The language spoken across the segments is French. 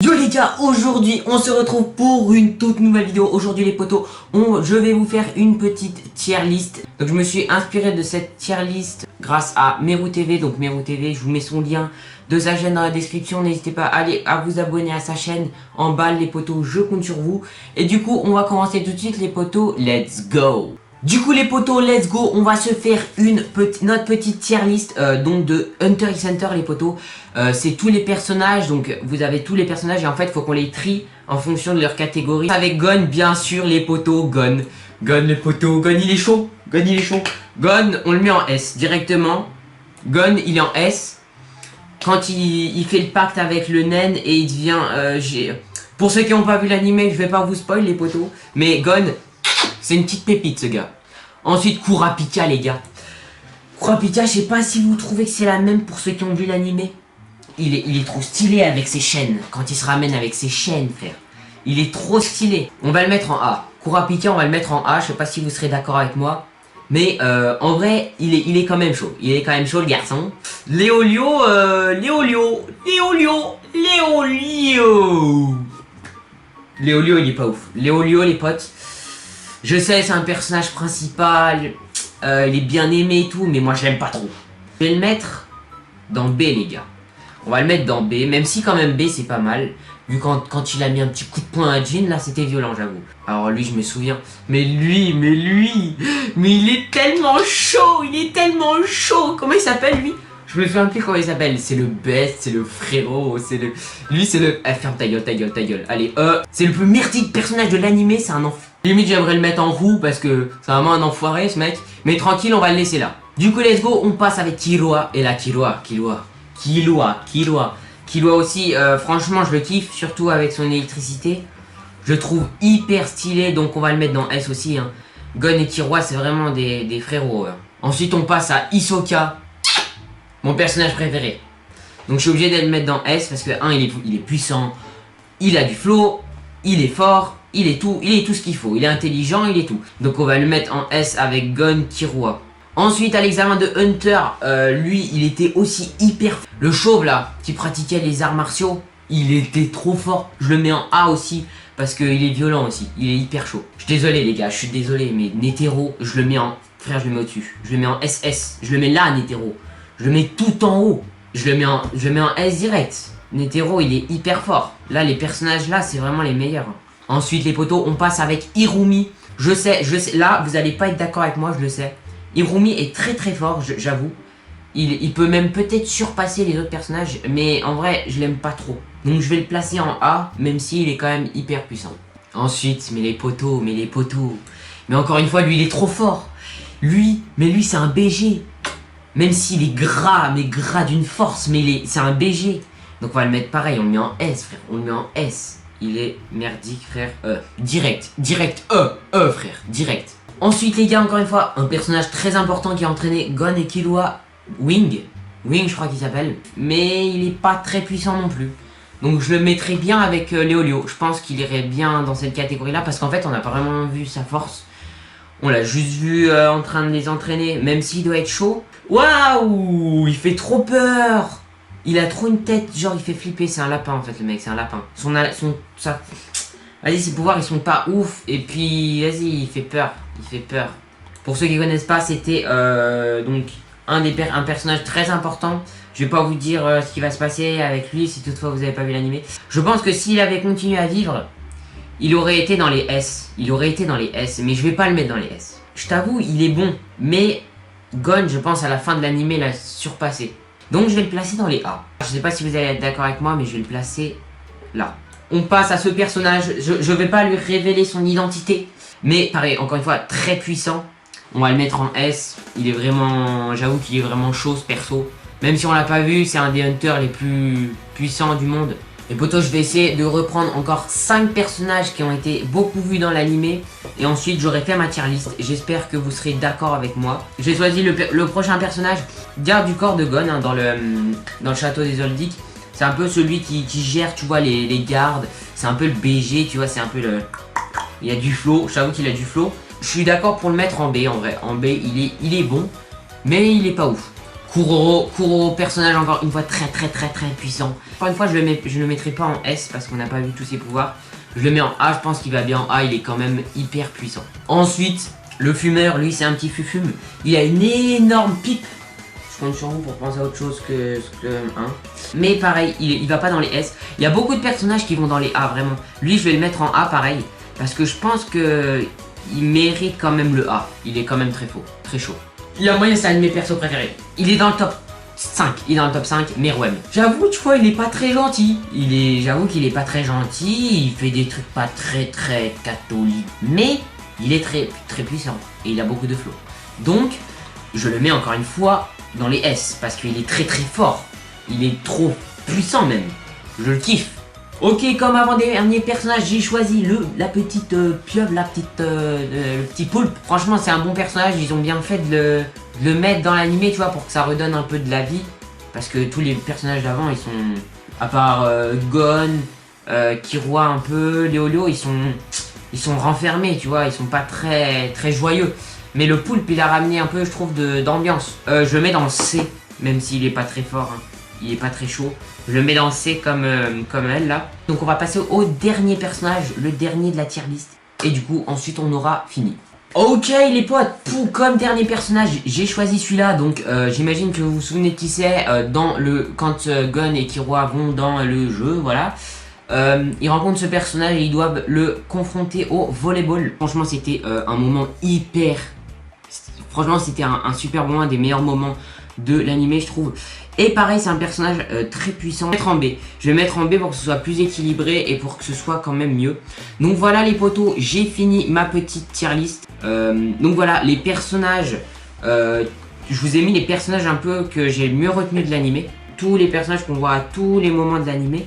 Yo les gars, aujourd'hui on se retrouve pour une toute nouvelle vidéo. Aujourd'hui les potos, je vais vous faire une petite tier list. Donc je me suis inspiré de cette tier list grâce à Meru TV. Donc Meru TV, je vous mets son lien de sa chaîne dans la description. N'hésitez pas à aller à vous abonner à sa chaîne. En bas les potos, je compte sur vous. Et du coup on va commencer tout de suite les potos, let's go. Du coup les potos, let's go, on va se faire notre petite tier list donc de Hunter x Hunter les potos. C'est tous les personnages, donc vous avez tous les personnages et en fait il faut qu'on les trie en fonction de leur catégorie. Avec Gon bien sûr les potos, Gon les potos, Gon il est chaud, Gon il est chaud. Gon on le met en S directement, Gon il est en S. Quand il fait le pacte avec le naine et il devient... Pour ceux qui n'ont pas vu l'anime, je vais pas vous spoil les potos, mais Gon... c'est une petite pépite ce gars. Ensuite Kurapika les gars. Kurapika, je sais pas si vous trouvez que c'est la même pour ceux qui ont vu l'animé. Il est trop stylé avec ses chaînes. Quand il se ramène avec ses chaînes frère. Il est trop stylé. On va le mettre en A. Kurapika on va le mettre en A. Je sais pas si vous serez d'accord avec moi. Mais en vrai il est quand même chaud. Il est quand même chaud le garçon. Léolio. Léolio il est pas ouf. Léolio les potes. Je sais, c'est un personnage principal, il est bien aimé et tout, mais moi je l'aime pas trop. Je vais le mettre dans B les gars. On va le mettre dans B, même si quand même B c'est pas mal. Vu quand il a mis un petit coup de poing à Jin, là c'était violent j'avoue. Alors lui je me souviens, mais il est tellement chaud, comment il s'appelle lui? Je me souviens plus comment il s'appelle, c'est le best, c'est le frérot, Lui c'est le... Ah, ferme ta gueule. Allez, c'est le plus merdique personnage de l'animé, c'est un enfant. Limite j'aimerais le mettre en roue parce que c'est vraiment un enfoiré ce mec. Mais tranquille, on va le laisser là. Du coup let's go, on passe avec Killua. Et là Killua aussi, franchement je le kiffe, surtout avec son électricité. Je le trouve hyper stylé, donc on va le mettre dans S aussi hein. Gon et Killua c'est vraiment des frérots hein. Ensuite on passe à Hisoka, mon personnage préféré. Donc je suis obligé de le mettre dans S parce que il est puissant, il a du flow, il est fort, il est tout ce qu'il faut, il est intelligent, il est tout. Donc on va le mettre en S avec Gon, Killua. Ensuite à l'examen de Hunter, lui il était aussi hyper... Le chauve là, qui pratiquait les arts martiaux, il était trop fort. Je le mets en A aussi, parce qu'il est violent aussi, il est hyper chaud. Je suis désolé les gars, je suis désolé, mais Netero, je le mets en... Frère, je le mets au-dessus. Je le mets en SS, je le mets là Netero. Je le mets tout en haut. Je le mets en S direct. Netero il est hyper fort. Là les personnages là c'est vraiment les meilleurs. Ensuite les potos on passe avec Irumi. Je sais, là vous allez pas être d'accord avec moi, je le sais. Irumi est très très fort, j'avoue. Il peut même peut-être surpasser les autres personnages, mais en vrai je l'aime pas trop. Donc je vais le placer en A, même s'il est quand même hyper puissant. Ensuite, mais les potos. Mais encore une fois, lui il est trop fort. Lui c'est un BG. Même s'il est gras, mais gras d'une force, mais c'est un BG. Donc on va le mettre pareil, on le met en S frère, on le met en S. Il est merdique frère, direct, frère, direct. Ensuite les gars, encore une fois, un personnage très important qui a entraîné Gon et Killua, Wing je crois qu'il s'appelle. Mais il est pas très puissant non plus. Donc je le mettrais bien avec Léolio. Je pense qu'il irait bien dans cette catégorie là, parce qu'en fait on n'a pas vraiment vu sa force. On l'a juste vu en train de les entraîner, même s'il doit être chaud. Waouh, il fait trop peur. Il a trop une tête, genre il fait flipper. C'est un lapin en fait le mec, c'est un lapin. Vas-y, ses pouvoirs ils sont pas ouf. Et puis vas-y, il fait peur. Pour ceux qui connaissent pas, c'était donc un personnage très important. Je vais pas vous dire ce qui va se passer avec lui si toutefois vous avez pas vu l'animé. Je pense que s'il avait continué à vivre, il aurait été dans les S. Mais je vais pas le mettre dans les S. Je t'avoue, il est bon. Mais Gon, je pense à la fin de l'animé l'a surpassé. Donc je vais le placer dans les A. Je sais pas si vous allez être d'accord avec moi, mais je vais le placer là. On passe à ce personnage. Je vais pas lui révéler son identité. Mais pareil, encore une fois, très puissant. On va le mettre en S. Il est vraiment... J'avoue qu'il est vraiment chaud ce perso. Même si on l'a pas vu, c'est un des hunters les plus puissants du monde. Et potos, je vais essayer de reprendre encore 5 personnages qui ont été beaucoup vus dans l'animé. Et ensuite, j'aurai fait ma tier list. J'espère que vous serez d'accord avec moi. J'ai choisi le prochain personnage, garde du corps de Gon, hein, dans le château des Oldic. C'est un peu celui qui gère, tu vois, les gardes. C'est un peu le BG, tu vois, c'est un peu le... Il a du flow, j'avoue qu'il a du flow. Je suis d'accord pour le mettre en B, en vrai. En B, il est bon, mais il est pas ouf. Kuroro, personnage encore une fois très puissant. Encore une fois, je le mettrai pas en S parce qu'on n'a pas vu tous ses pouvoirs. Je le mets en A, je pense qu'il va bien en A, il est quand même hyper puissant. Ensuite, le fumeur, lui c'est un petit fufume. Il a une énorme pipe. Je compte sur vous pour penser à autre chose que hein. Mais pareil, il va pas dans les S. Il y a beaucoup de personnages qui vont dans les A, vraiment. Lui, je vais le mettre en A pareil. Parce que je pense que il mérite quand même le A. Il est quand même très chaud. La moyenne, c'est un de mes persos préférés. Il est dans le top 5. Il est dans le top 5, Meruem. J'avoue, tu vois, il est pas très gentil. J'avoue qu'il est pas très gentil. Il fait des trucs pas très catholiques. Mais il est très puissant. Et il a beaucoup de flow. Donc, je le mets encore une fois dans les S. Parce qu'il est très fort. Il est trop puissant même. Je le kiffe. Ok, comme avant-dernier personnage, j'ai choisi la petite pieuvre, le petit poulpe. Franchement, c'est un bon personnage, ils ont bien fait de le mettre dans l'animé, tu vois, pour que ça redonne un peu de la vie. Parce que tous les personnages d'avant, ils sont, à part Gon, Killua un peu, Léolio, ils sont renfermés, tu vois, ils sont pas très joyeux. Mais le poulpe, il a ramené un peu, je trouve, d'ambiance. Je le mets dans C, même s'il est pas très fort, hein. Il est pas très chaud. Je le mets dans C comme elle là. Donc on va passer au dernier personnage, le dernier de la tier list. Et du coup ensuite on aura fini. Ok les potes, comme dernier personnage, j'ai choisi celui-là. Donc j'imagine que vous vous souvenez de qui c'est quand Gon et Killua vont dans le jeu, voilà. Ils rencontrent ce personnage et ils doivent le confronter au volleyball. Franchement c'était un moment hyper... Franchement c'était un super moment, un des meilleurs moments de l'animé je trouve. Et pareil c'est un personnage très puissant. Je vais mettre en B pour que ce soit plus équilibré et pour que ce soit quand même mieux. Donc voilà les potos, j'ai fini ma petite tier list. Donc voilà les personnages, je vous ai mis les personnages un peu que j'ai mieux retenu de l'animé. Tous les personnages qu'on voit à tous les moments de l'animé.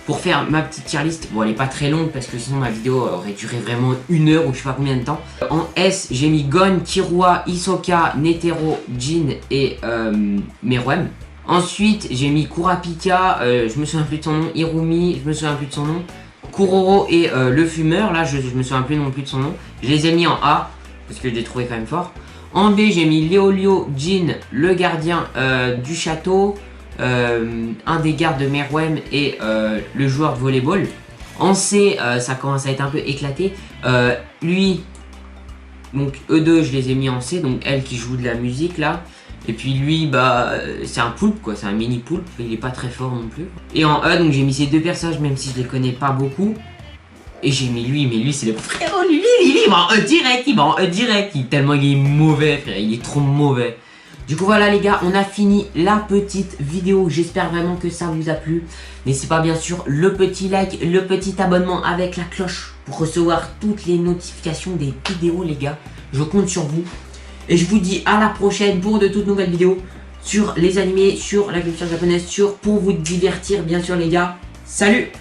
Pour faire ma petite tier list, bon elle est pas très longue parce que sinon ma vidéo aurait duré vraiment 1 heure ou je sais pas combien de temps. En S j'ai mis Gon, Killua, Hisoka, Netero, Jin et Meruem. Ensuite j'ai mis Kurapika, je me souviens plus de son nom, Hirumi, je me souviens plus de son nom. Kuroro et le fumeur, là je me souviens plus non plus de son nom. Je les ai mis en A parce que je les trouvais quand même forts. En B j'ai mis Léolio, Jin, le gardien du château. Un des gardes de Meruem et le joueur de volleyball. En C, ça commence à être un peu éclaté. Lui, donc eux deux, je les ai mis en C. Donc elle qui joue de la musique là. Et puis lui, bah, c'est un poulpe quoi, c'est un mini poulpe. Il est pas très fort non plus. Et en E, donc j'ai mis ces deux personnages, même si je les connais pas beaucoup. Et j'ai mis lui, mais lui c'est le frérot. Lui, il va en E direct, tellement il est mauvais, frère, il est trop mauvais. Du coup voilà les gars, on a fini la petite vidéo, j'espère vraiment que ça vous a plu. N'hésitez pas bien sûr le petit like, le petit abonnement avec la cloche pour recevoir toutes les notifications des vidéos les gars. Je compte sur vous. Et je vous dis à la prochaine pour de toutes nouvelles vidéos sur les animés, sur la culture japonaise, pour vous divertir bien sûr les gars. Salut!